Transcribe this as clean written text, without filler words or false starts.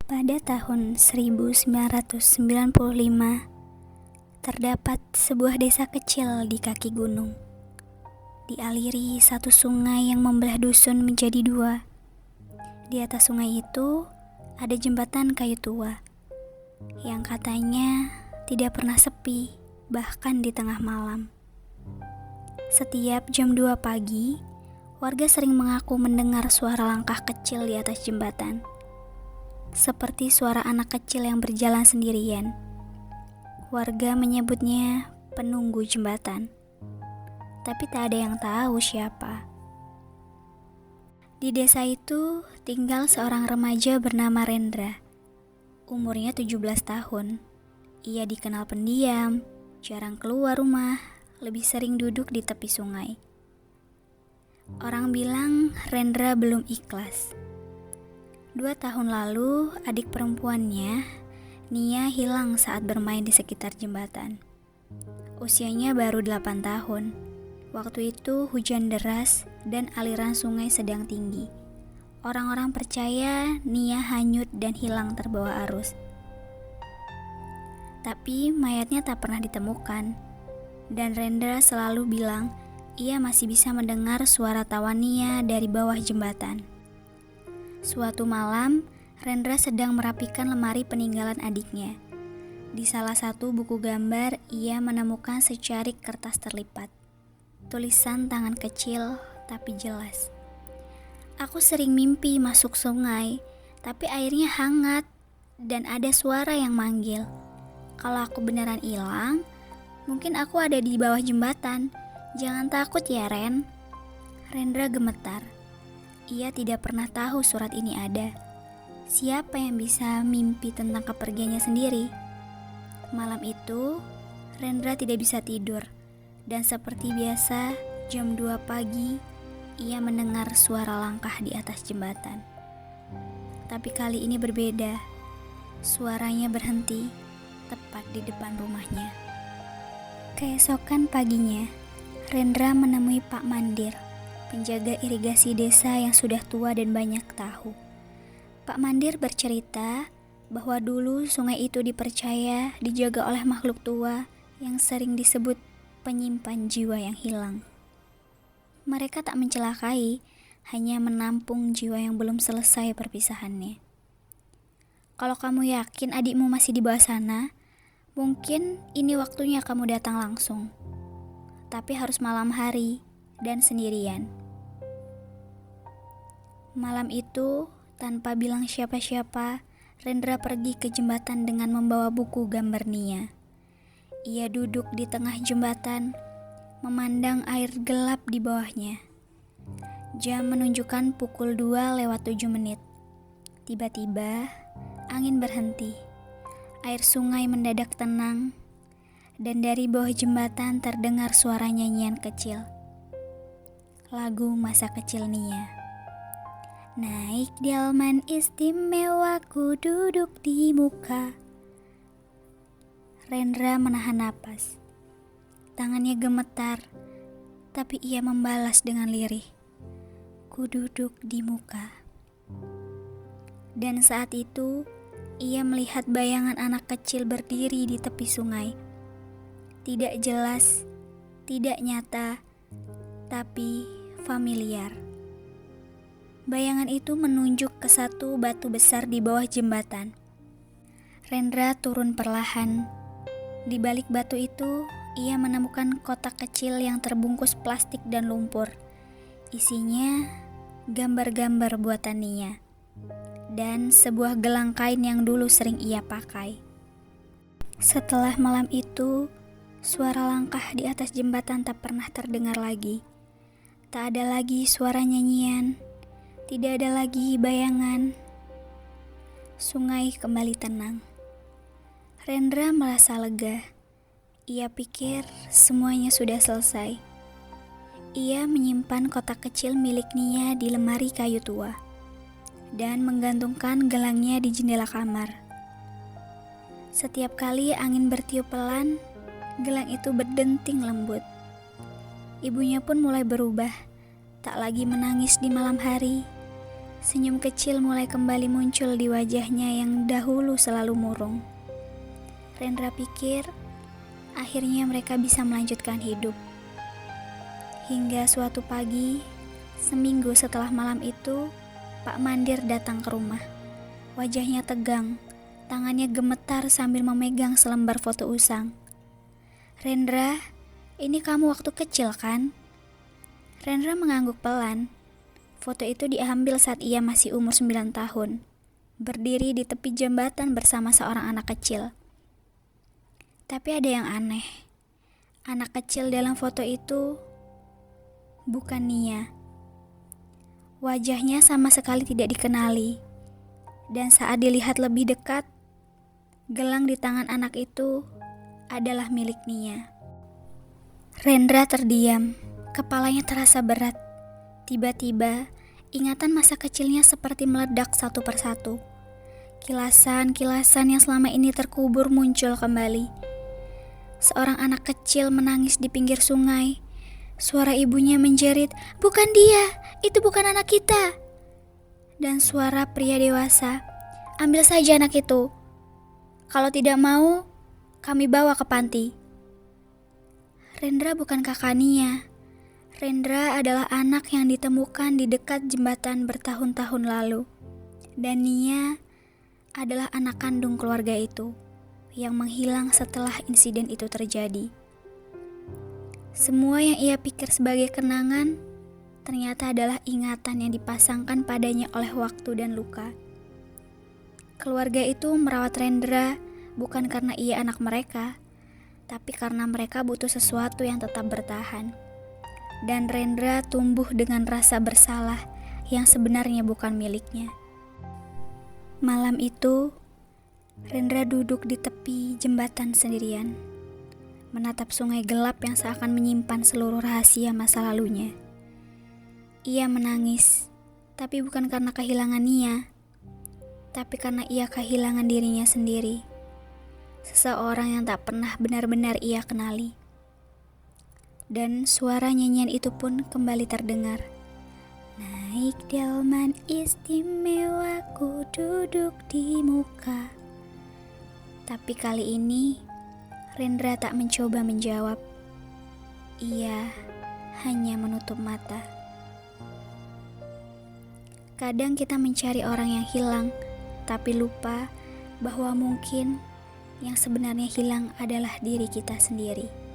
Pada tahun 1995, terdapat sebuah desa kecil di kaki gunung. Dialiri satu sungai yang membelah dusun menjadi dua. Di atas sungai itu ada jembatan kayu tua yang katanya tidak pernah sepi, bahkan di tengah malam. Setiap jam 2 pagi, warga sering mengaku mendengar suara langkah kecil di atas jembatan, seperti suara anak kecil yang berjalan sendirian. Warga menyebutnya penunggu jembatan, tapi tak ada yang tahu siapa. Di desa itu tinggal seorang remaja bernama Rendra. Umurnya 17 tahun. Ia dikenal pendiam, jarang keluar rumah, lebih sering duduk di tepi sungai. Orang bilang Rendra belum ikhlas. 2 tahun lalu, adik perempuannya, Nia, hilang saat bermain di sekitar jembatan. Usianya baru 8 tahun. Waktu itu hujan deras dan aliran sungai sedang tinggi. Orang-orang percaya Nia hanyut dan hilang terbawa arus. Tapi mayatnya tak pernah ditemukan. Dan Rendra selalu bilang ia masih bisa mendengar suara tawa Nia dari bawah jembatan. Suatu malam, Rendra sedang merapikan lemari peninggalan adiknya. Di salah satu buku gambar, ia menemukan secarik kertas terlipat. Tulisan tangan kecil tapi jelas. Aku sering mimpi masuk sungai, tapi airnya hangat dan ada suara yang manggil. Kalau aku beneran hilang, mungkin aku ada di bawah jembatan. Jangan takut ya, Ren. Rendra gemetar. Ia tidak pernah tahu surat ini ada. Siapa yang bisa mimpi tentang kepergiannya sendiri? Malam itu, Rendra tidak bisa tidur. Dan seperti biasa, jam 2 pagi, ia mendengar suara langkah di atas jembatan. Tapi kali ini berbeda. Suaranya berhenti tepat di depan rumahnya. Keesokan paginya, Rendra menemui Pak Mandir, penjaga irigasi desa yang sudah tua dan banyak tahu. Pak Mandir bercerita bahwa dulu sungai itu dipercaya dijaga oleh makhluk tua yang sering disebut penyimpan jiwa yang hilang. Mereka tak mencelakai, hanya menampung jiwa yang belum selesai perpisahannya. Kalau kamu yakin adikmu masih di bawah sana, mungkin ini waktunya kamu datang langsung. Tapi harus malam hari dan sendirian. Malam itu, tanpa bilang siapa-siapa, Rendra pergi ke jembatan dengan membawa buku gambar Nia. Ia duduk di tengah jembatan, memandang air gelap di bawahnya. Jam menunjukkan pukul 2:07. Tiba-tiba, angin berhenti. Air sungai mendadak tenang, dan dari bawah jembatan terdengar suara nyanyian kecil. Lagu masa kecil Nia. Naik delman istimewa, ku duduk di muka. Rendra menahan napas. Tangannya gemetar, tapi ia membalas dengan lirih. Ku duduk di muka. Dan saat itu, ia melihat bayangan anak kecil berdiri di tepi sungai. Tidak jelas, tidak nyata, tapi familiar. Bayangan itu menunjuk ke satu batu besar di bawah jembatan. Rendra turun perlahan. Di balik batu itu, ia menemukan kotak kecil yang terbungkus plastik dan lumpur. Isinya gambar-gambar buatan Nia dan sebuah gelang kain yang dulu sering ia pakai. Setelah malam itu, suara langkah di atas jembatan tak pernah terdengar lagi. Tak ada lagi suara nyanyian, tidak ada lagi bayangan. Sungai kembali tenang. Rendra merasa lega. Ia pikir semuanya sudah selesai. Ia menyimpan kotak kecil milik Nia di lemari kayu tua dan menggantungkan gelangnya di jendela kamar. Setiap kali angin bertiup pelan, gelang itu berdenting lembut. Ibunya pun mulai berubah, tak lagi menangis di malam hari. Senyum kecil mulai kembali muncul di wajahnya yang dahulu selalu murung. Rendra pikir akhirnya mereka bisa melanjutkan hidup. Hingga suatu pagi, seminggu setelah malam itu, Pak Mandir datang ke rumah. Wajahnya tegang, tangannya gemetar sambil memegang selembar foto Usang. "Rendra, ini kamu waktu kecil kan?" Rendra mengangguk pelan. Foto itu diambil saat ia masih umur 9 tahun, berdiri di tepi jembatan bersama seorang anak kecil. Tapi ada yang aneh. Anak kecil dalam foto itu bukan Nia. Wajahnya sama sekali tidak dikenali. Dan saat dilihat lebih dekat, gelang di tangan anak itu adalah milik Nia. Rendra terdiam, kepalanya terasa berat. Tiba-tiba, ingatan masa kecilnya seperti meledak satu persatu. Kilasan-kilasan yang selama ini terkubur muncul kembali. Seorang anak kecil menangis di pinggir sungai. Suara ibunya menjerit, "Bukan dia, itu bukan anak kita." Dan suara pria dewasa, "Ambil saja anak itu. Kalau tidak mau, kami bawa ke panti." Rendra bukan kakak Nia. Rendra adalah anak yang ditemukan di dekat jembatan bertahun-tahun lalu. Dan Nia adalah anak kandung keluarga itu yang menghilang setelah insiden itu terjadi. Semua yang ia pikir sebagai kenangan ternyata adalah ingatan yang dipasangkan padanya oleh waktu dan luka. Keluarga itu merawat Rendra bukan karena ia anak mereka, tapi karena mereka butuh sesuatu yang tetap bertahan. Dan Rendra tumbuh dengan rasa bersalah yang sebenarnya bukan miliknya. Malam itu, Rendra duduk di tepi jembatan sendirian, menatap sungai gelap yang seakan menyimpan seluruh rahasia masa lalunya. Ia menangis, tapi bukan karena kehilangan Nia, tapi karena ia kehilangan dirinya sendiri. Seseorang yang tak pernah benar-benar ia kenali. Dan suara nyanyian itu pun kembali terdengar. "Naik delman istimewa, ku duduk di muka." Tapi kali ini Rendra tak mencoba menjawab. Ia hanya menutup mata. Kadang kita mencari orang yang hilang, tapi lupa bahwa mungkin yang sebenarnya hilang adalah diri kita sendiri.